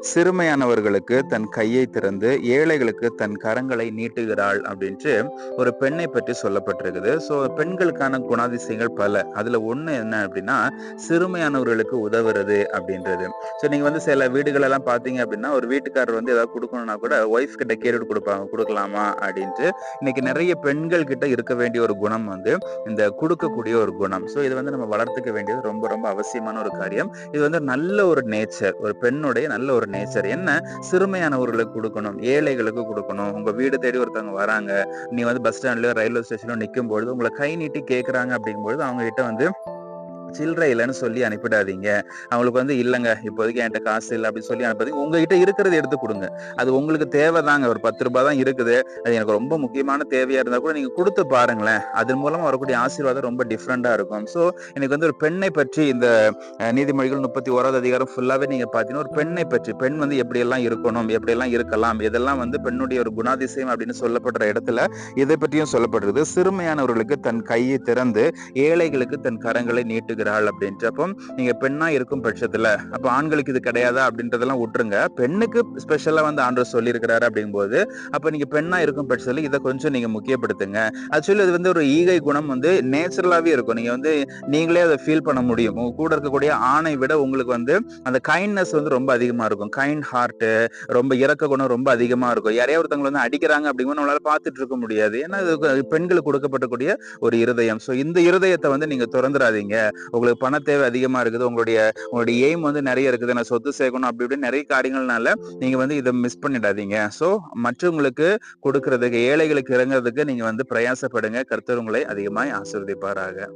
சிறுமையானவர்களுக்கு தன் கையை திறந்து ஏழைகளுக்கு தன் கரங்களை நீட்டுகிறாள் அப்படின்ட்டு ஒரு பெண்ணை பற்றி சொல்லப்பட்டிருக்குது. ஸோ பெண்களுக்கான குணாதிசயங்கள் பல. அதுல ஒண்ணு என்ன அப்படின்னா சிறுமையானவர்களுக்கு உதவுறது அப்படின்றது. ஸோ நீங்க வந்து சில வீடுகள் எல்லாம் பார்த்தீங்க அப்படின்னா ஒரு வீட்டுக்காரர் வந்து ஏதாவது கொடுக்கணும்னா கூட ஒய்ஃப் கிட்ட கேட்டுட்டு கொடுப்பாங்க, கொடுக்கலாமா அப்படின்ட்டு. இன்னைக்கு நிறைய பெண்கள் கிட்ட இருக்க வேண்டிய ஒரு குணம் வந்து இந்த கொடுக்கக்கூடிய ஒரு குணம். ஸோ இது வந்து நம்ம வளர்த்துக்க வேண்டியது ரொம்ப ரொம்ப அவசியமான ஒரு காரியம். இது வந்து நல்ல ஒரு நேச்சர், ஒரு பெண்ணுடைய நல்ல ஒரு நேச்சர். என்ன, சிறுமையானவர்களுக்கு கொடுக்கணும், ஏழைகளுக்கு கொடுக்கணும். உங்க வீடு தேடி ஒருத்தவங்க வராங்க, நீ வந்து பஸ் ஸ்டாண்ட்லயோ ரயில்வே ஸ்டேஷன்லயோ நிற்கும் பொழுது உங்களை கை நீட்டி கேட்கறாங்க அப்படிங்கும்பொழுது அவங்க கிட்ட வந்து சில்லறை இல்லைன்னு சொல்லி அனுப்பிடாதீங்க. அவங்களுக்கு வந்து இல்லங்க இப்போதைக்கு என்கிட்ட காசு இல்ல அப்படின்னு சொல்லி அனுப்பாதீங்க. உங்ககிட்ட இருக்கிறத எடுத்து குடுங்க. அது உங்களுக்கு தேவைதாங்க. ஒரு ரூ. 10 தான் இருக்குது. அது எனக்கு ரொம்ப முக்கியமான தேவையா இருந்தா கூட நீங்க குடுத்து பாருங்களேன். அதன் மூலமா வரக்கூடிய ஆசீர்வாதம் ரொம்ப டிஃபரெண்டா இருக்கும். ஸோ எனக்கு வந்து ஒரு பெண்ணை பற்றி இந்த நீதிமொழிகள் 31வது அதிகாரம் ஃபுல்லாவே நீங்க பார்த்தீங்கன்னா, ஒரு பெண்ணை பற்றி, பெண் வந்து எப்படியெல்லாம் இருக்கணும், எப்படியெல்லாம் இருக்கலாம், இதெல்லாம் வந்து பெண்ணுடைய ஒரு குணாதிசயம் அப்படின்னு சொல்லப்படுற இடத்துல இதை பற்றியும் சொல்லப்படுறது. சிறுமையானவர்களுக்கு தன் கையை திறந்து ஏழைகளுக்கு தன் கரங்களை நீட்டுகிறாள் அப்படின்ட்டு. அப்போ நீங்க பெண்ணா இருக்கும் பட்சத்துல அப்ப ஆண்களுக்கு இது கிடையாதா அப்படின்றதெல்லாம் விட்டுருங்க. பெண்ணுக்கு ஸ்பெஷலா வந்து ஆண்டவர் சொல்லி இருக்கிறாரு அப்படிங்கும்போது அப்ப நீங்க பெண்ணா இருக்கும் பட்சத்துல இதை கொஞ்சம் நீங்க முக்கியப்படுத்துங்க. ஆக்சுவலி அது வந்து ஒரு ஈகை குணம் வந்து நேச்சுரலாவே இருக்கும். நீங்க வந்து நீங்களே அதை ஃபீல் பண்ண முடியும். உங்க கூட இருக்கக்கூடிய ஆணை விட உங்களுக்கு வந்து அந்த கைண்ட்னஸ் வந்து ரொம்ப அதிகமா இருக்கும். கைண்ட் ஹார்ட், ரொம்ப இரக்க குணம் ரொம்ப அதிகமா இருக்கும். யாரையா ஒருத்தவங்க வந்து அடிக்கிறாங்க அப்படிங்கும்போது நம்மளால பார்த்துட்டு இருக்க முடியாது. ஏன்னா இது பெண்களுக்கு கொடுக்கப்படக்கூடிய ஒரு இருதயம். ஸோ இந்த இருதயத்தை வந்து நீங்க திறந்துடாதீங்க. உங்களுக்கு பண தேவை அதிகமா இருக்குது, உங்களுடைய எய்ம் வந்து நிறைய இருக்குது, நான் சொத்து சேர்க்கணும் அப்படி இப்படி நிறைய காரியங்கள்னால நீங்க வந்து இதை மிஸ் பண்ணிடாதீங்க. ஸோ மற்றவங்களுக்கு கொடுக்கறதுக்கு, ஏழைகளுக்கு இறங்குறதுக்கு நீங்க வந்து பிரயாசப்படுங்க. கர்த்தர் உங்களை அதிகமாய் ஆசீர்வதிப்பாராக.